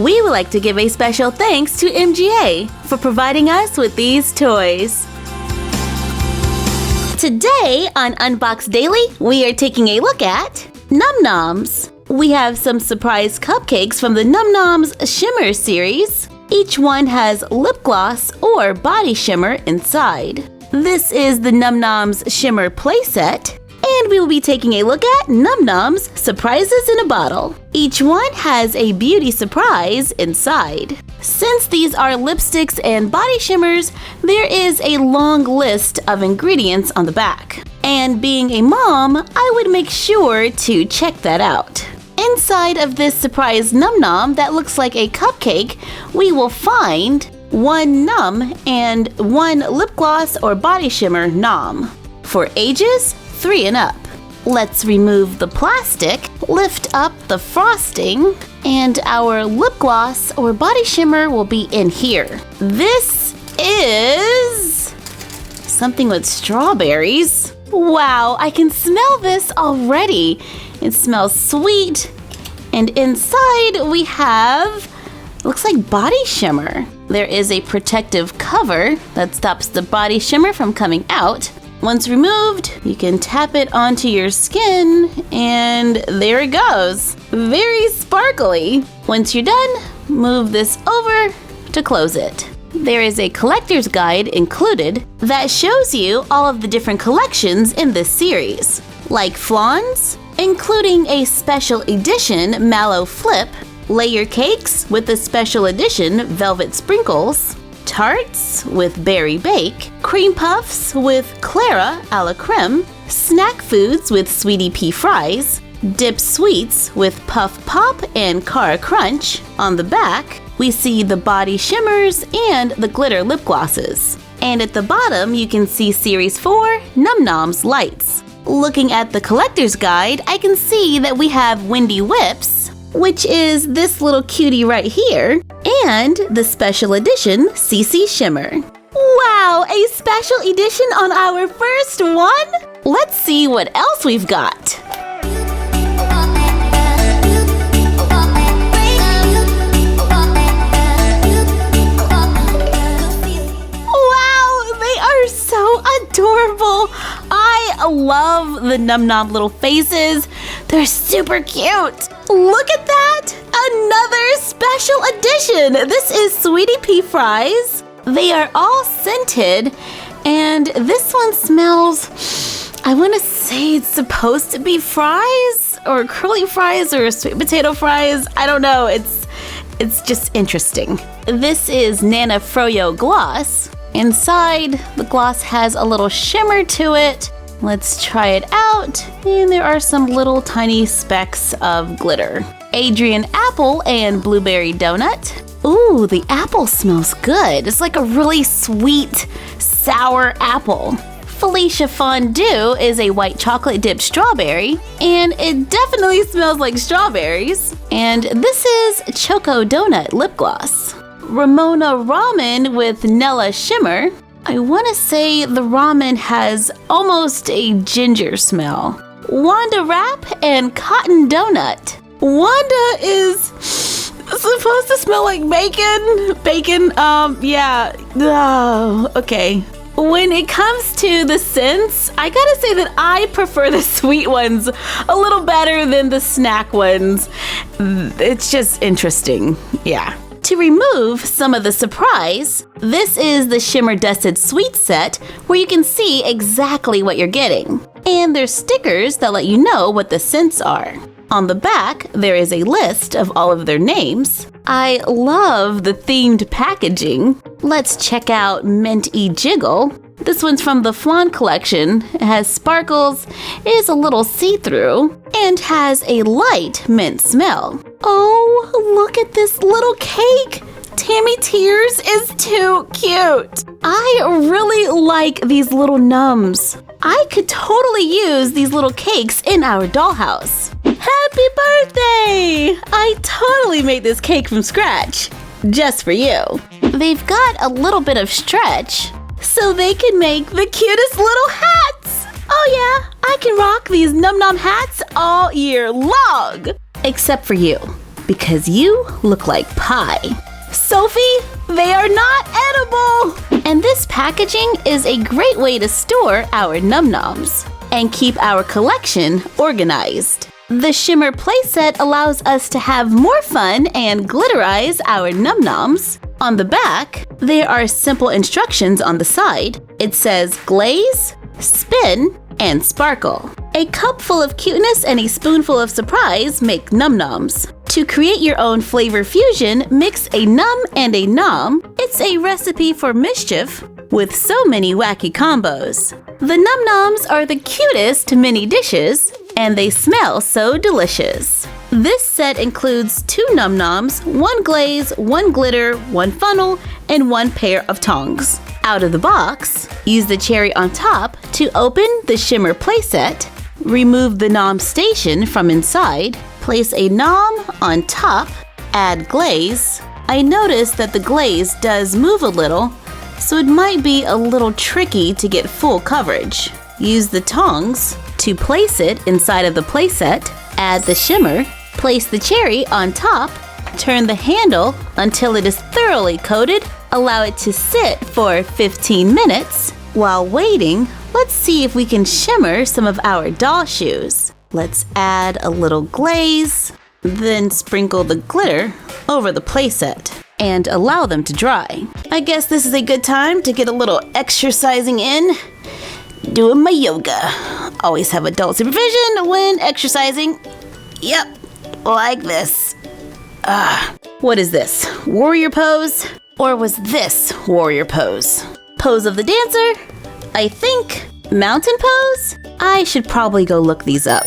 we would like to give a special thanks to MGA for providing us with these toys. Today on Unbox Daily, we are taking a look at Noms. We have some surprise cupcakes from the Noms Shimmer series. Each one has lip gloss or body shimmer inside. This is the Noms Shimmer Playset, and we will be taking a look at Noms Surprises in a Bottle. Each one has a beauty surprise inside. Since these are lipsticks and body shimmers, there is a long list of ingredients on the back. And being a mom, I would make sure to check that out. Inside of this surprise num-nom that looks like a cupcake, we will find one num and one lip gloss or body shimmer nom for ages 3 and up. Let's remove the plastic, lift up the frosting, and our lip gloss or body shimmer will be in here. This is something with strawberries. Wow, I can smell this already. It smells sweet. And inside we have, looks like body shimmer. There is a protective cover that stops the body shimmer from coming out. Once removed, you can tap it onto your skin and there it goes. Very sparkly. Once you're done, move this over to close it. There is a collector's guide included that shows you all of the different collections in this series, like flans, including a special edition mallow flip, layer cakes with the special edition velvet sprinkles, tarts with berry bake, cream puffs with Clara a la creme, snack foods with sweetie pea fries, dip sweets with puff pop and Cara crunch. On the back, we see the body shimmers and the glitter lip glosses. And at the bottom, you can see Series 4 Noms Lights. Looking at the collector's guide, I can see that we have Windy Whips, which is this little cutie right here, and the special edition CC Shimmer. Wow, a special edition on our first one? Let's see what else we've got. So adorable. I love the num-nom little faces. They're super cute. Look at that. Another special edition. This is sweetie pea fries. They are all scented, and this one smells, I want to say it's supposed to be fries or curly fries or sweet potato fries. I don't know. It's just interesting. This is Nana Froyo gloss. Inside, the gloss has a little shimmer to it. Let's try it out. And there are some little tiny specks of glitter. Adrian apple and blueberry donut. Ooh, the apple smells good. It's like a really sweet, sour apple. Felicia Fondue is a white chocolate dipped strawberry, and it definitely smells like strawberries. And this is Choco Donut Lip Gloss. Ramona Ramen with Nella Shimmer. I want to say the ramen has almost a ginger smell. Wanda Wrap and Cotton Donut. Wanda is supposed to smell like bacon. Yeah. Oh, okay. When it comes to the scents, I gotta say that I prefer the sweet ones a little better than the snack ones. It's just interesting. Yeah. To remove some of the surprise, this is the Shimmer Dusted Sweet Set where you can see exactly what you're getting. And there's stickers that let you know what the scents are. On the back, there is a list of all of their names. I love the themed packaging. Let's check out Mint-y Jiggle. This one's from the Flan collection. It has sparkles, is a little see-through, and has a light mint smell. Oh, look at this little cake! Tammy Tears is too cute! I really like these little nums. I could totally use these little cakes in our dollhouse. Happy birthday! I totally made this cake from scratch, just for you. They've got a little bit of stretch, so they can make the cutest little hats. Oh yeah, I can rock these num-num hats all year long. Except for you, because you look like pie. Sophie, they are not edible! And this packaging is a great way to store our Num Noms and keep our collection organized. The Shimmer Playset allows us to have more fun and glitterize our Num Noms. On the back, there are simple instructions on the side. It says glaze, spin, and sparkle. A cup full of cuteness and a spoonful of surprise make Num Noms. To create your own flavor fusion, mix a num and a nom. It's a recipe for mischief with so many wacky combos. The Num Noms are the cutest mini dishes, and they smell so delicious. This set includes 2 Num Noms, 1 glaze, 1 glitter, 1 funnel, and 1 pair of tongs. Out of the box, use the cherry on top to open the Shimmer Playset. Remove the nom station from inside. Place a nom on top. Add glaze. I noticed that the glaze does move a little, so it might be a little tricky to get full coverage. Use the tongs to place it inside of the playset. Add the shimmer. Place the cherry on top. Turn the handle until it is thoroughly coated. Allow it to sit for 15 minutes. While waiting, let's see if we can shimmer some of our doll shoes. Let's add a little glaze, then sprinkle the glitter over the playset and allow them to dry. I guess this is a good time to get a little exercising in. Doing my yoga. Always have adult supervision when exercising. Yep, like this. What is this? Warrior pose? Or was this warrior pose? Pose of the dancer? I think mountain pose? I should probably go look these up.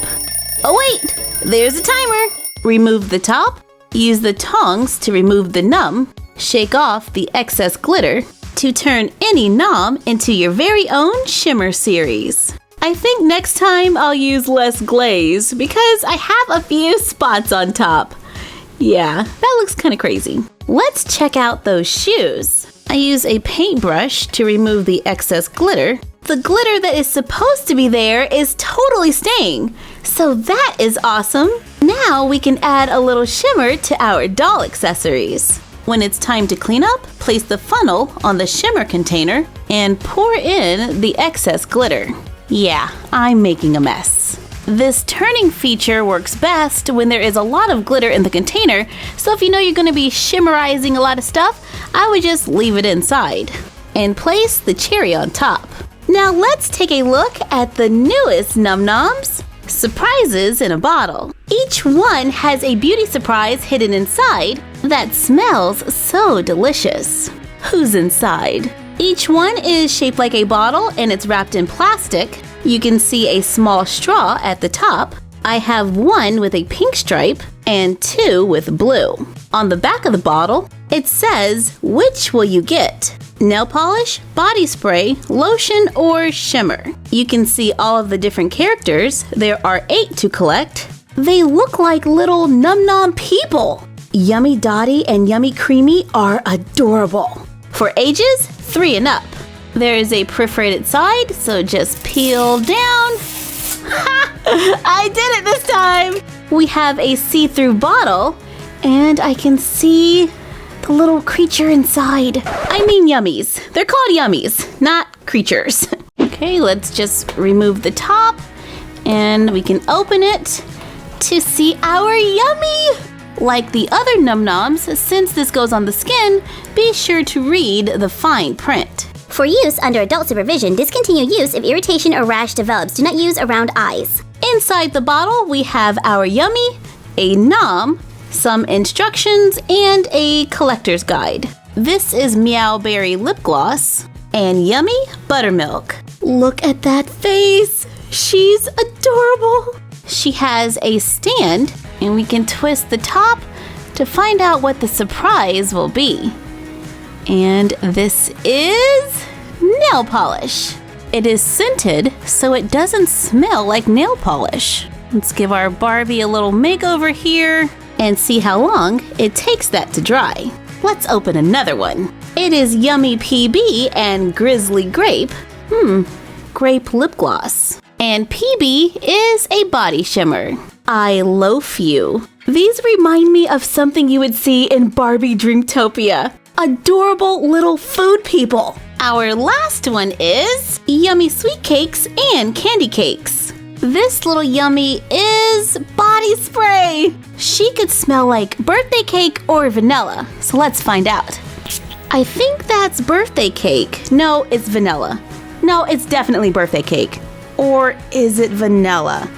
Oh wait, there's a timer. Remove the top. Use the tongs to remove the num. Shake off the excess glitter to turn any nom into your very own shimmer series. I think next time I'll use less glaze because I have a few spots on top. Yeah, that looks kind of crazy. Let's check out those shoes. I use a paintbrush to remove the excess glitter. The glitter that is supposed to be there is totally staying, so that is awesome. Now we can add a little shimmer to our doll accessories. When it's time to clean up, place the funnel on the shimmer container and pour in the excess glitter. Yeah, I'm making a mess. This turning feature works best when there is a lot of glitter in the container, so if you know you're going to be shimmerizing a lot of stuff, I would just leave it inside. And place the cherry on top. Now let's take a look at the newest Num Noms, surprises in a bottle. Each one has a beauty surprise hidden inside that smells so delicious. Who's inside? Each one is shaped like a bottle and it's wrapped in plastic. You can see a small straw at the top. I have one with a pink stripe and 2 with blue. On the back of the bottle, it says, which will you get? Nail polish, body spray, lotion, or shimmer. You can see all of the different characters. There are 8 to collect. They look like little Num Nom people. Yummy Dottie and Yummy Creamy are adorable. For ages 3 and up. There is a perforated side, so just peel down. Ha! I did it this time! We have a see-through bottle, and I can see the little creature inside. I mean yummies. They're called yummies, not creatures. Okay, let's just remove the top, and we can open it to see our yummy! Like the other Num Noms, since this goes on the skin, be sure to read the fine print. For use under adult supervision, discontinue use if irritation or rash develops. Do not use around eyes. Inside the bottle, we have our yummy, a nom, some instructions, and a collector's guide. This is Meow Berry Lip Gloss and Yummy Buttermilk. Look at that face! She's adorable! She has a stand, and we can twist the top to find out what the surprise will be. And this is nail polish. It is scented, so it doesn't smell like nail polish. Let's give our Barbie a little makeover here and see how long it takes that to dry. Let's open another one. It is Yummy PB and Grizzly Grape. Grape Lip Gloss. And PB is a body shimmer. I loaf you. These remind me of something you would see in Barbie Dreamtopia. Adorable little food people. Our last one is yummy sweet cakes and candy cakes. This little yummy is body spray. She could smell like birthday cake or vanilla, so let's find out. I think that's birthday cake. No, it's vanilla. No, it's definitely birthday cake. Or is it vanilla?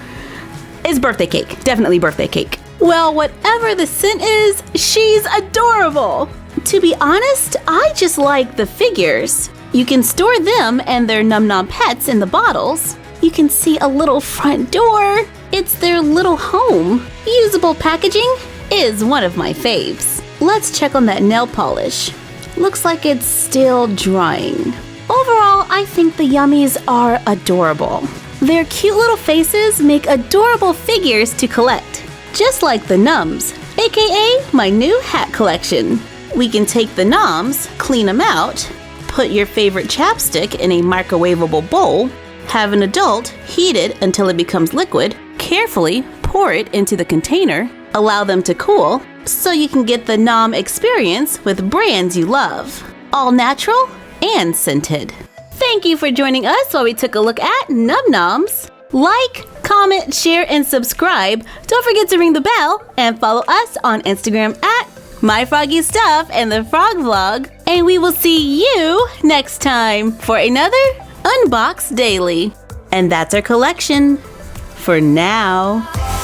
It's birthday cake. Definitely birthday cake. Well, whatever the scent is, she's adorable. To be honest, I just like the figures. You can store them and their Num Nom pets in the bottles. You can see a little front door. It's their little home. Usable packaging is one of my faves. Let's check on that nail polish. Looks like it's still drying. Overall, I think the yummies are adorable. Their cute little faces make adorable figures to collect. Just like the Noms, aka my new hat collection. We can take the Noms, clean them out, put your favorite chapstick in a microwavable bowl, have an adult heat it until it becomes liquid, carefully pour it into the container, allow them to cool, so you can get the Nom experience with brands you love. All natural and scented. Thank you for joining us while we took a look at Num Noms. Like, comment, share, and subscribe. Don't forget to ring the bell and follow us on Instagram at MyFroggyStuff and the Frog Vlog. And we will see you next time for another Unbox Daily. And that's our collection for now.